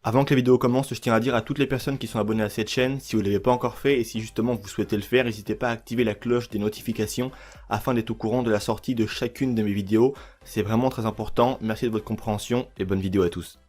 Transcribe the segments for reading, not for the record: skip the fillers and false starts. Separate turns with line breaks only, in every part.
Avant que la vidéo commence, je tiens à dire à toutes les personnes qui sont abonnées à cette chaîne, si vous ne l'avez pas encore fait et si justement vous souhaitez le faire, n'hésitez pas à activer la cloche des notifications afin d'être au courant de la sortie de chacune de mes vidéos. C'est vraiment très important, merci de votre compréhension et bonne vidéo à tous.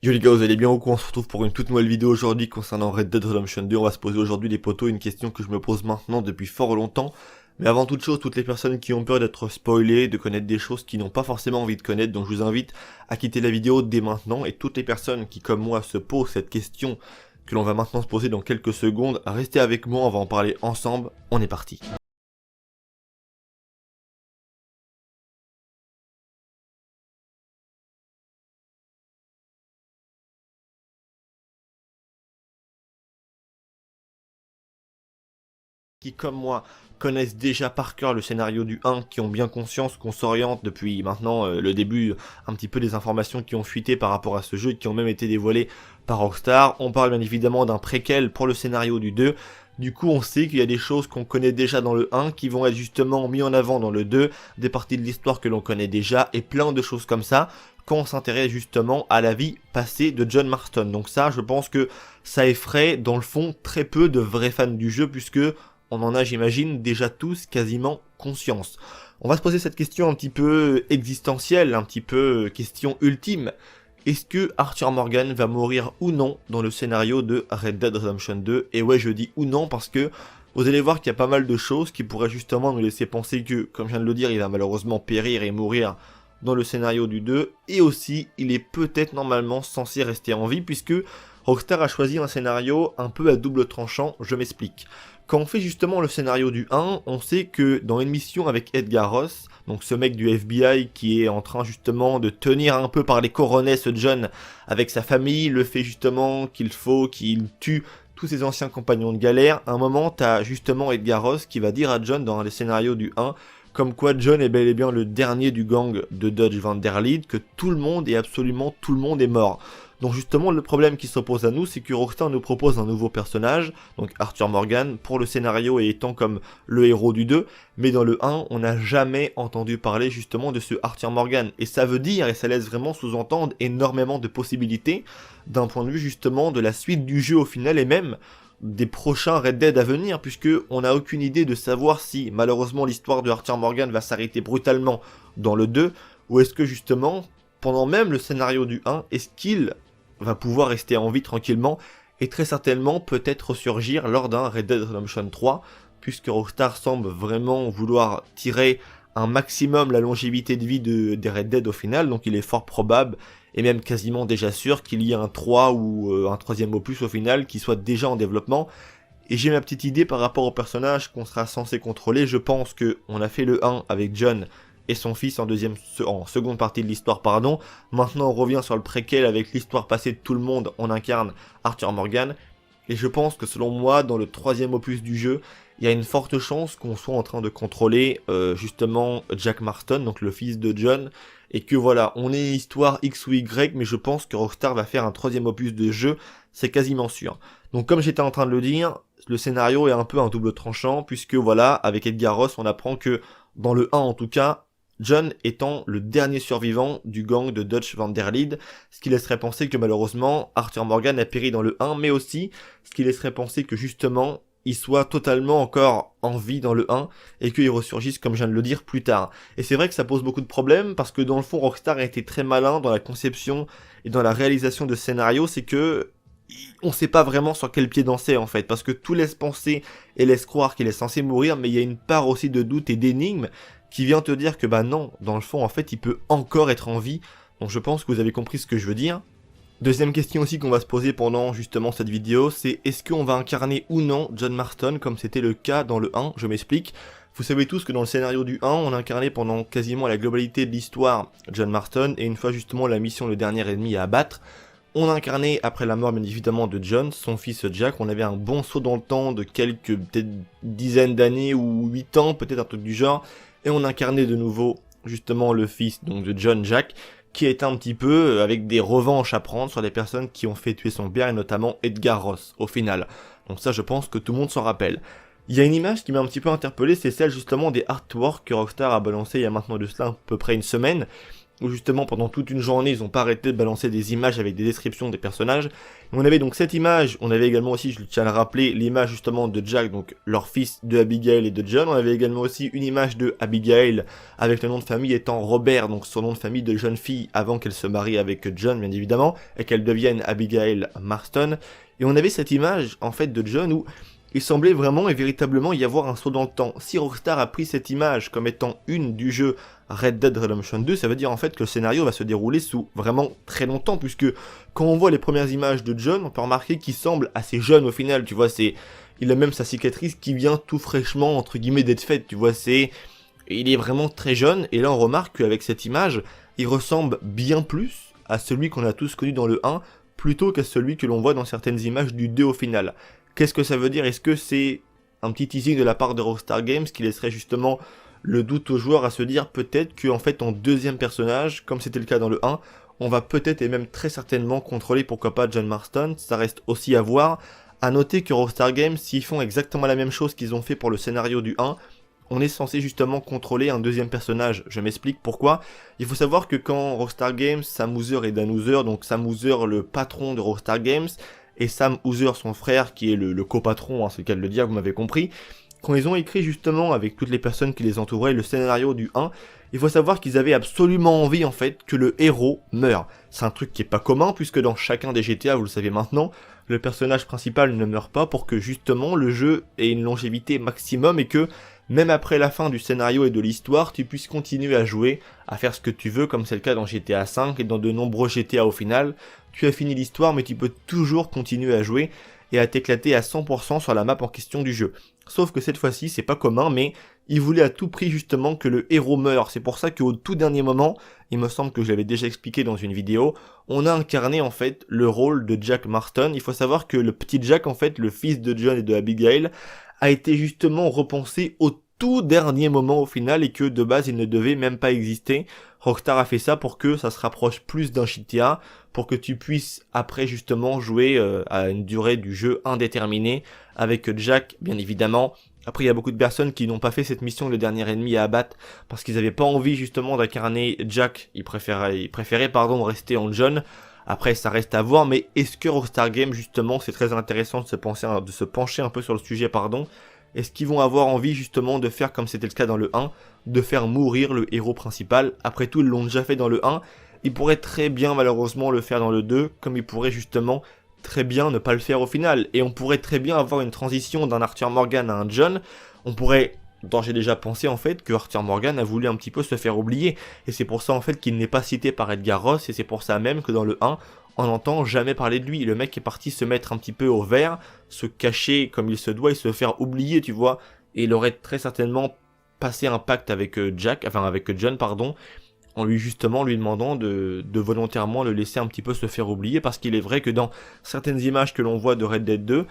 Yo les gars, vous allez bien ou quoi? On se retrouve pour une toute nouvelle vidéo aujourd'hui concernant Red Dead Redemption 2. On va se poser aujourd'hui les potos une question que je me pose maintenant depuis fort longtemps. Mais avant toute chose, toutes les personnes qui ont peur d'être spoilées, de connaître des choses qu'ils n'ont pas forcément envie de connaître, donc je vous invite à quitter la vidéo dès maintenant. Et toutes les personnes qui comme moi se posent cette question que l'on va maintenant se poser dans quelques secondes, restez avec moi, on va en parler ensemble. On est parti. Qui, comme moi, connaissent déjà par cœur le scénario du 1, qui ont bien conscience qu'on s'oriente depuis maintenant le début, un petit peu des informations qui ont fuité par rapport à ce jeu, qui ont même été dévoilées par Rockstar. On parle bien évidemment d'un préquel pour le scénario du 2. Du coup, on sait qu'il y a des choses qu'on connaît déjà dans le 1 qui vont être justement mis en avant dans le 2, des parties de l'histoire que l'on connaît déjà, et plein de choses comme ça, quand on s'intéresse justement à la vie passée de John Marston. Donc ça, je pense que ça effraie, dans le fond, très peu de vrais fans du jeu, puisque on en a, j'imagine, déjà tous quasiment conscience. On va se poser cette question un petit peu existentielle, un petit peu question ultime. Est-ce que Arthur Morgan va mourir ou non dans le scénario de Red Dead Redemption 2? Et ouais, je dis ou non parce que vous allez voir qu'il y a pas mal de choses qui pourraient justement nous laisser penser que, comme je viens de le dire, il va malheureusement périr et mourir dans le scénario du 2. Et aussi, il est peut-être normalement censé rester en vie puisque Rockstar a choisi un scénario un peu à double tranchant, je m'explique. Quand on fait justement le scénario du 1, on sait que dans une mission avec Edgar Ross, donc ce mec du FBI qui est en train justement de tenir un peu par les coronets ce John avec sa famille, le fait justement qu'il faut qu'il tue tous ses anciens compagnons de galère, à un moment t'as justement Edgar Ross qui va dire à John dans les scénarios du 1, comme quoi John est bel et bien le dernier du gang de Dutch Van Der Linde, que tout le monde et absolument tout le monde est mort. Donc justement le problème qui s'oppose à nous, c'est que Rockstar nous propose un nouveau personnage, donc Arthur Morgan, pour le scénario et étant comme le héros du 2, mais dans le 1, on n'a jamais entendu parler justement de ce Arthur Morgan, et ça veut dire, et ça laisse vraiment sous-entendre énormément de possibilités, d'un point de vue justement de la suite du jeu au final, et même des prochains Red Dead à venir, puisque on n'a aucune idée de savoir si malheureusement l'histoire de Arthur Morgan va s'arrêter brutalement dans le 2, ou est-ce que justement, pendant même le scénario du 1, est-ce qu'il va pouvoir rester en vie tranquillement et très certainement peut-être ressurgir lors d'un Red Dead Redemption 3, puisque Rockstar semble vraiment vouloir tirer un maximum la longévité de vie des Red Dead au final, donc il est fort probable et même quasiment déjà sûr qu'il y ait un 3 ou un troisième opus au final qui soit déjà en développement. Et j'ai ma petite idée par rapport au personnage qu'on sera censé contrôler. Je pense que on a fait le 1 avec John et son fils en seconde partie de l'histoire, pardon. Maintenant on revient sur le préquel avec l'histoire passée de tout le monde, on incarne Arthur Morgan. Et je pense que selon moi, dans le troisième opus du jeu, il y a une forte chance qu'on soit en train de contrôler justement Jack Marston, donc le fils de John. Et que voilà, on ait une histoire X ou Y, mais je pense que Rockstar va faire un troisième opus de jeu, c'est quasiment sûr. Donc comme j'étais en train de le dire, le scénario est un peu un double tranchant, puisque voilà, avec Edgar Ross, on apprend que, dans le 1 en tout cas, John étant le dernier survivant du gang de Dutch Van Der Linde, ce qui laisserait penser que malheureusement Arthur Morgan a péri dans le 1, mais aussi ce qui laisserait penser que justement il soit totalement encore en vie dans le 1 et qu'il ressurgisse comme je viens de le dire plus tard. Et c'est vrai que ça pose beaucoup de problèmes parce que dans le fond Rockstar a été très malin dans la conception et dans la réalisation de scénario, c'est que on sait pas vraiment sur quel pied danser en fait, parce que tout laisse penser et laisse croire qu'il est censé mourir, mais il y a une part aussi de doute et d'énigme qui vient te dire que bah non, dans le fond en fait il peut encore être en vie, donc je pense que vous avez compris ce que je veux dire. Deuxième question aussi qu'on va se poser pendant justement cette vidéo, c'est est-ce qu'on va incarner ou non John Marston comme c'était le cas dans le 1, je m'explique. Vous savez tous que dans le scénario du 1, on incarnait pendant quasiment la globalité de l'histoire John Marston, et une fois justement la mission le dernier ennemi à abattre, on incarnait, après la mort bien évidemment de John, son fils Jack, on avait un bon saut dans le temps de quelques peut-être dizaines d'années ou 8 ans, peut-être un truc du genre, et on incarnait de nouveau justement le fils donc de John Jack, qui est un petit peu avec des revanches à prendre sur des personnes qui ont fait tuer son père, et notamment Edgar Ross, au final. Donc ça, je pense que tout le monde s'en rappelle. Il y a une image qui m'a un petit peu interpellé, c'est celle justement des artworks que Rockstar a balancé il y a maintenant de cela à peu près une semaine, où justement pendant toute une journée ils n'ont pas arrêté de balancer des images avec des descriptions des personnages. Et on avait donc cette image, on avait également aussi, je tiens à le rappeler, l'image justement de Jack, donc leur fils de Abigail et de John. On avait également aussi une image de Abigail avec le nom de famille étant Robert, donc son nom de famille de jeune fille avant qu'elle se marie avec John bien évidemment, et qu'elle devienne Abigail Marston. Et on avait cette image en fait de John où il semblait vraiment et véritablement y avoir un saut dans le temps. Si Rockstar a pris cette image comme étant une du jeu Red Dead Redemption 2, ça veut dire en fait que le scénario va se dérouler sous vraiment très longtemps, puisque quand on voit les premières images de John, on peut remarquer qu'il semble assez jeune au final, tu vois, il a même sa cicatrice qui vient tout fraîchement, entre guillemets, d'être faite, tu vois, il est vraiment très jeune, et là on remarque qu'avec cette image, il ressemble bien plus à celui qu'on a tous connu dans le 1, plutôt qu'à celui que l'on voit dans certaines images du 2 au final. Qu'est-ce que ça veut dire? Est-ce que c'est un petit teasing de la part de Rockstar Games qui laisserait justement le doute aux joueurs à se dire peut-être qu'en fait en deuxième personnage, comme c'était le cas dans le 1, on va peut-être et même très certainement contrôler pourquoi pas John Marston? Ça reste aussi à voir. À noter que Rockstar Games, s'ils font exactement la même chose qu'ils ont fait pour le scénario du 1, on est censé justement contrôler un deuxième personnage. Je m'explique pourquoi. Il faut savoir que quand Rockstar Games, Sam Houser et Dan Houser, donc Sam Houser le patron de Rockstar Games, et Sam Houser son frère qui est le copatron, hein, c'est le cas de le dire, vous m'avez compris, quand ils ont écrit justement avec toutes les personnes qui les entouraient le scénario du 1, il faut savoir qu'ils avaient absolument envie en fait que le héros meure. C'est un truc qui est pas commun puisque dans chacun des GTA, vous le savez maintenant, le personnage principal ne meurt pas pour que justement le jeu ait une longévité maximum et que même après la fin du scénario et de l'histoire, tu puisses continuer à jouer, à faire ce que tu veux, comme c'est le cas dans GTA V et dans de nombreux GTA au final. Tu as fini l'histoire, mais tu peux toujours continuer à jouer et à t'éclater à 100% sur la map en question du jeu. Sauf que cette fois-ci, c'est pas commun, mais ils voulaient à tout prix justement que le héros meure. C'est pour ça qu'au tout dernier moment, il me semble que je l'avais déjà expliqué dans une vidéo, on a incarné en fait le rôle de Jack Marston. Il faut savoir que le petit Jack, en fait, le fils de John et de Abigail, a été justement repensé au tout dernier moment au final et que de base il ne devait même pas exister. Rockstar a fait ça pour que ça se rapproche plus d'un GTA, pour que tu puisses après justement jouer à une durée du jeu indéterminée avec Jack bien évidemment. Après il y a beaucoup de personnes qui n'ont pas fait cette mission le dernier ennemi à abattre parce qu'ils n'avaient pas envie justement d'incarner Jack, ils préféraient rester en John. Après ça reste à voir, mais est-ce que Rockstar Games justement, c'est très intéressant de se pencher un peu sur le sujet est-ce qu'ils vont avoir envie justement de faire comme c'était le cas dans le 1, de faire mourir le héros principal? Après tout, ils l'ont déjà fait dans le 1, ils pourraient très bien malheureusement le faire dans le 2, comme ils pourraient justement très bien ne pas le faire au final. Et on pourrait très bien avoir une transition d'un Arthur Morgan à un John, on pourrait, dont j'ai déjà pensé en fait, que Arthur Morgan a voulu un petit peu se faire oublier, et c'est pour ça en fait qu'il n'est pas cité par Edgar Ross, et c'est pour ça même que dans le 1, on n'entend jamais parler de lui. Le mec est parti se mettre un petit peu au vert, se cacher comme il se doit et se faire oublier, tu vois. Et il aurait très certainement passé un pacte avec avec John, en lui demandant de volontairement le laisser un petit peu se faire oublier, parce qu'il est vrai que dans certaines images que l'on voit de Red Dead 2,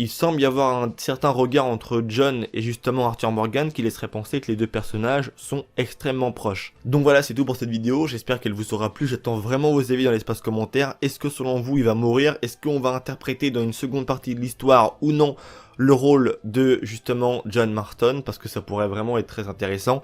il semble y avoir un certain regard entre John et justement Arthur Morgan qui laisserait penser que les deux personnages sont extrêmement proches. Donc voilà, c'est tout pour cette vidéo, j'espère qu'elle vous aura plu, j'attends vraiment vos avis dans l'espace commentaire. Est-ce que selon vous il va mourir? Est-ce qu'on va interpréter dans une seconde partie de l'histoire ou non le rôle de justement John Marston? Parce que ça pourrait vraiment être très intéressant.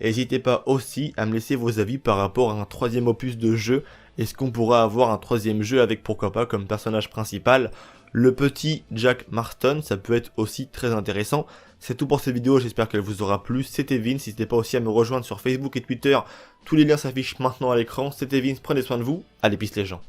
N'hésitez pas aussi à me laisser vos avis par rapport à un troisième opus de jeu. Est-ce qu'on pourra avoir un troisième jeu avec pourquoi pas comme personnage principal le petit Jack Marston? Ça peut être aussi très intéressant. C'est tout pour cette vidéo, j'espère qu'elle vous aura plu. C'était Vince, n'hésitez pas aussi à me rejoindre sur Facebook et Twitter. Tous les liens s'affichent maintenant à l'écran. C'était Vince, prenez soin de vous. Allez, peace les gens.